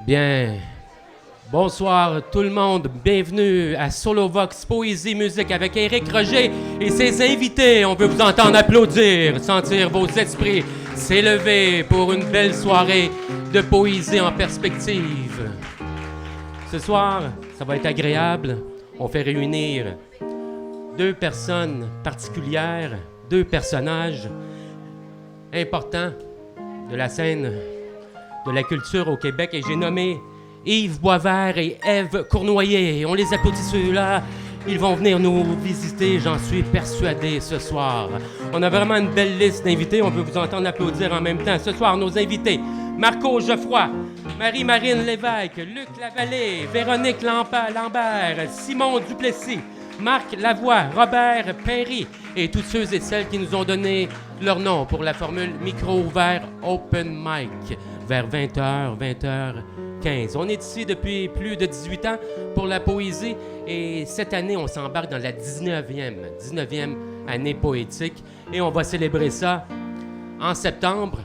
Bien, bonsoir tout le monde, bienvenue à Solovox Poésie Musique avec Éric Roger et ses invités. On veut vous entendre applaudir, sentir vos esprits s'élever pour une belle soirée de poésie en perspective. Ce soir, ça va être agréable. On fait réunir deux personnes particulières, deux personnages importants de la scène de la culture au Québec et j'ai nommé Yves Boisvert et Ève Cournoyer. On les applaudit ceux-là. Ils vont venir nous visiter, j'en suis persuadé, ce soir. On a vraiment une belle liste d'invités. On veut vous entendre applaudir en même temps. Ce soir, nos invités, Marco Geoffroy, Marie-Marine Lévesque, Luc Lavallée, Véronique Lambert, Simon Duplessis, Marc Lavoie, Robert Perry et tous ceux et celles qui nous ont donné leur nom pour la formule micro ouvert Open Mic vers 20h, 20h15. On est ici depuis plus de 18 ans pour la poésie et cette année, on s'embarque dans la 19e année poétique et on va célébrer ça en septembre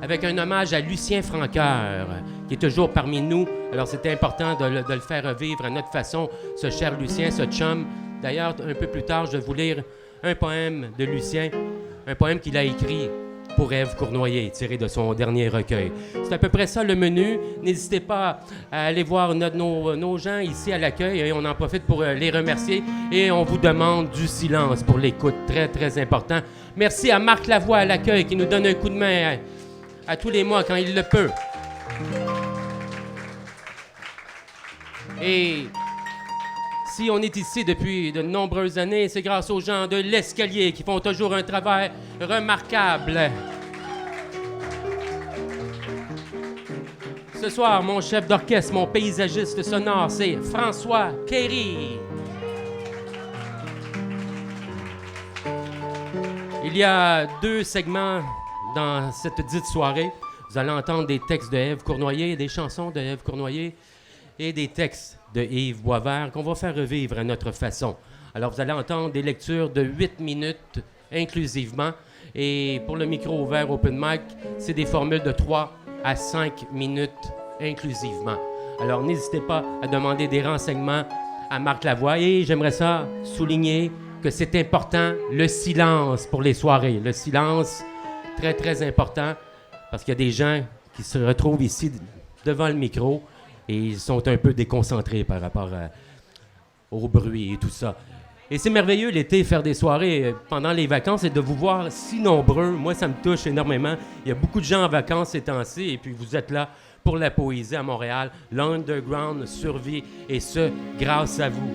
avec un hommage à Lucien Francoeur qui est toujours parmi nous. Alors c'était important de le faire revivre à notre façon, ce cher Lucien, ce chum. D'ailleurs, un peu plus tard, je vais vous lire un poème de Lucien, un poème qu'il a écrit pour Ève Cournoyer, tiré de son dernier recueil. C'est à peu près ça le menu. N'hésitez pas à aller voir nos gens ici à l'accueil et on en profite pour les remercier et on vous demande du silence pour l'écoute, très très important. Merci à Marc Lavoie à l'accueil qui nous donne un coup de main à tous les mois quand il le peut. Et si on est ici depuis de nombreuses années, c'est grâce aux gens de l'Escalier qui font toujours un travail remarquable. Ce soir, mon chef d'orchestre, mon paysagiste sonore, c'est François Kéry. Il y a deux segments dans cette dite soirée. Vous allez entendre des textes de Ève Cournoyer, des chansons de Ève Cournoyer et des textes de Yves Boisvert qu'on va faire revivre à notre façon. Alors, vous allez entendre des lectures de 8 minutes inclusivement. Et pour le micro ouvert Open Mic, c'est des formules de 3 à 5 minutes inclusivement. Alors, n'hésitez pas à demander des renseignements à Marc Lavoie. Et j'aimerais ça souligner que c'est important, le silence pour les soirées. Le silence, très, très important, parce qu'il y a des gens qui se retrouvent ici devant le micro et ils sont un peu déconcentrés par rapport au bruit et tout ça. Et c'est merveilleux l'été, faire des soirées pendant les vacances et de vous voir si nombreux. Moi, ça me touche énormément. Il y a beaucoup de gens en vacances ces temps-ci et puis vous êtes là pour la poésie à Montréal. L'underground survit et ce, grâce à vous.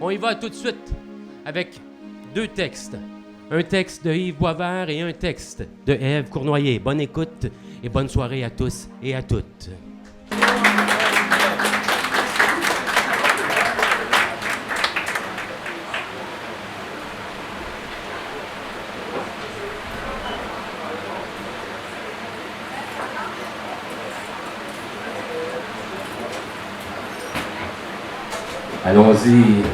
On y va tout de suite avec deux textes. Un texte de Yves Boisvert et un texte de Ève Cournoyer. Bonne écoute et bonne soirée à tous et à toutes. Allons-y,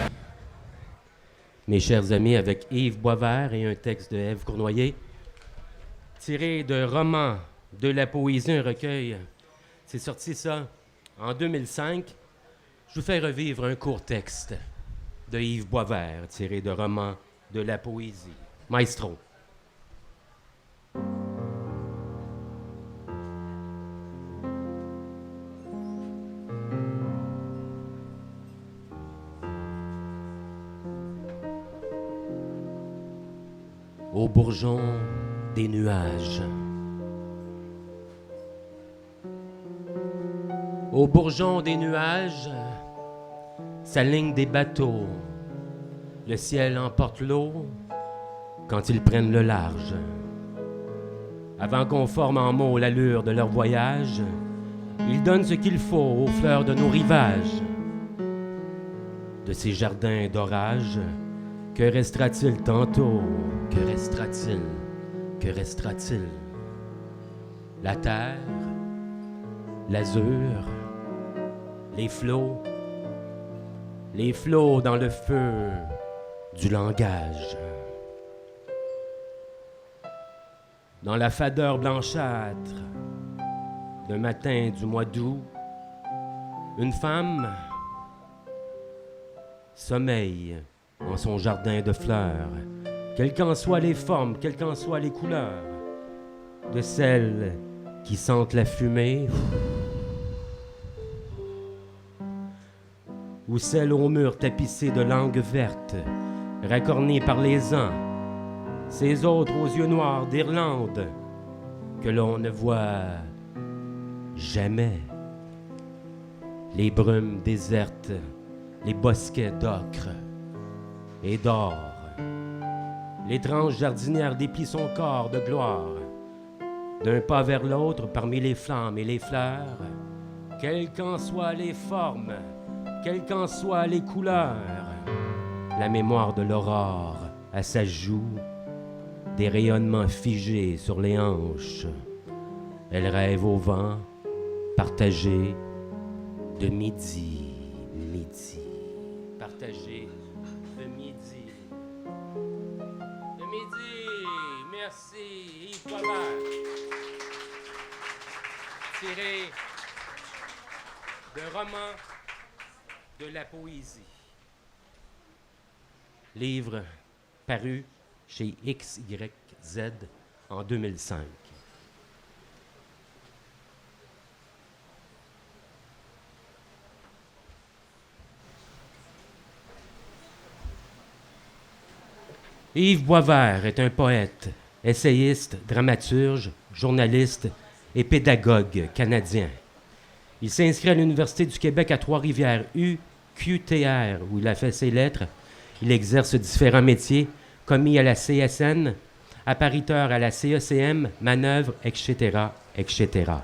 mes chers amis, avec Yves Boisvert et un texte de Ève Cournoyer, tiré de Roman de la poésie, un recueil. C'est sorti ça en 2005. Je vous fais revivre un court texte de Yves Boisvert, tiré de Roman de la poésie. Maestro. Au bourgeon des nuages. Au bourgeon des nuages s'alignent des bateaux. Le ciel emporte l'eau quand ils prennent le large. Avant qu'on forme en mots l'allure de leur voyage, ils donnent ce qu'il faut aux fleurs de nos rivages. De ces jardins d'orage, que restera-t-il tantôt? Que restera-t-il? Que restera-t-il? La terre, l'azur, les flots dans le feu du langage. Dans la fadeur blanchâtre d'un matin du mois d'août, Une femme sommeille en son jardin de fleurs, quelles qu'en soient les formes, quelles qu'en soient les couleurs, de celles qui sentent la fumée, ou celles aux murs tapissés de langues vertes, racornées par les ans, ces autres aux yeux noirs d'Irlande, que l'on ne voit jamais. Les brumes désertes, les bosquets d'ocre et d'or. L'étrange jardinière déplie son corps de gloire. D'un pas vers l'autre, parmi les flammes et les fleurs, quelles qu'en soient les formes, quelles qu'en soient les couleurs, la mémoire de l'aurore à sa joue, des rayonnements figés sur les hanches. Elle rêve au vent, partagé de midi. Partagé de midi. De midi. Merci, Yves Boisvert. Tiré d'un roman de la poésie. Livre paru chez XYZ en 2005. Yves Boisvert est un poète, essayiste, dramaturge, journaliste et pédagogue canadien. Il s'inscrit à l'Université du Québec à Trois-Rivières, UQTR, où il a fait ses lettres. Il exerce différents métiers, commis à la CSN, appariteur à la CECM, manœuvre, etc., etc.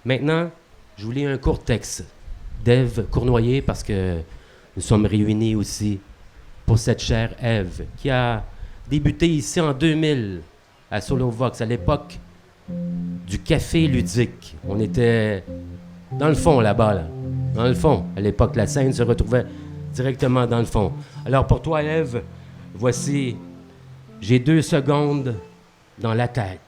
Maintenant, je vous lis un court texte d'Ève Cournoyer, parce que nous sommes réunis aussi pour cette chère Ève, qui a débuté ici en 2000 à Solovox, à l'époque du café ludique. On était dans le fond là-bas, là. Dans le fond. À l'époque, la scène se retrouvait directement dans le fond. Alors pour toi, Ève, voici « J'ai 2 secondes dans la tête ».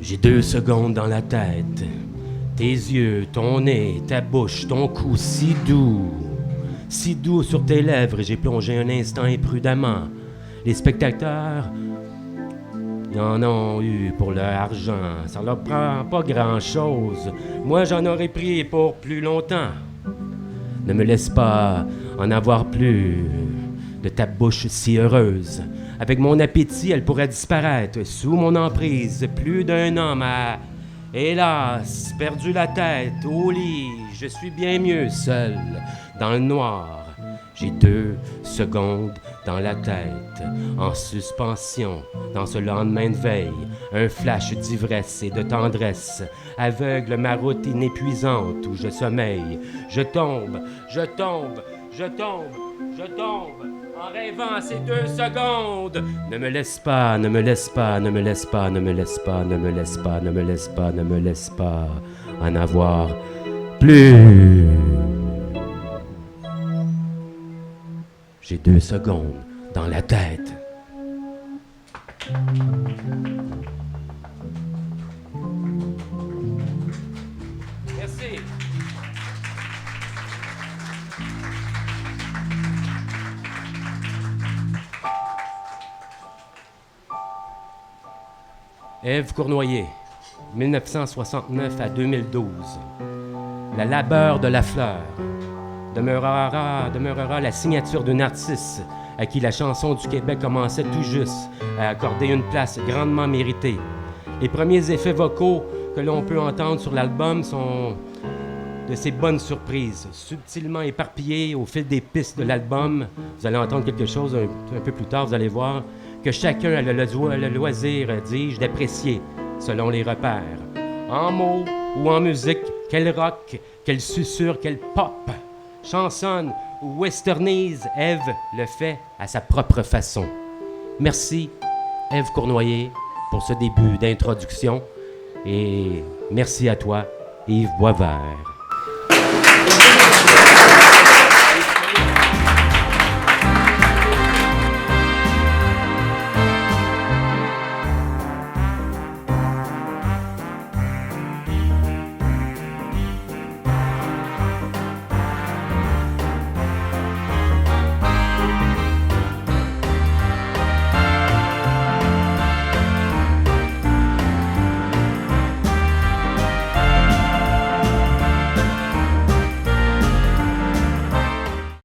J'ai 2 secondes dans la tête. Tes yeux, ton nez, ta bouche, ton cou si doux sur tes lèvres. J'ai plongé un instant imprudemment. Les spectateurs, ils en ont eu pour leur argent. Ça leur prend pas grand-chose. Moi, j'en aurais pris pour plus longtemps. Ne me laisse pas en avoir plus de ta bouche si heureuse. Avec mon appétit, elle pourrait disparaître. Sous mon emprise, plus d'un homme a, hélas, perdu la tête au lit. Je suis bien mieux seul, dans le noir. J'ai 2 secondes dans la tête, en suspension, dans ce lendemain de veille. Un flash d'ivresse et de tendresse, aveugle ma route inépuisante où je sommeille. Je tombe, en rêvant ces 2 secondes. Ne me laisse pas, ne me laisse pas, ne me laisse pas, ne me laisse pas, ne me laisse pas, ne me laisse pas, ne me laisse pas en avoir plus. J'ai 2 secondes dans la tête. Merci. Ève Cournoyer, 1969 à 2012. La labeur de la fleur demeurera la signature d'un artiste à qui la chanson du Québec commençait tout juste à accorder une place grandement méritée. Les premiers effets vocaux que l'on peut entendre sur l'album sont de ces bonnes surprises, subtilement éparpillées au fil des pistes de l'album. Vous allez entendre quelque chose un peu plus tard, vous allez voir, que chacun a le loisir, dis-je, d'apprécier selon les repères. En mots ou en musique, quel rock, quel susurre, quel pop, chansonne ou westernise, Ève le fait à sa propre façon. Merci, Ève Cournoyer, pour ce début d'introduction. Et merci à toi, Yves Boisvert.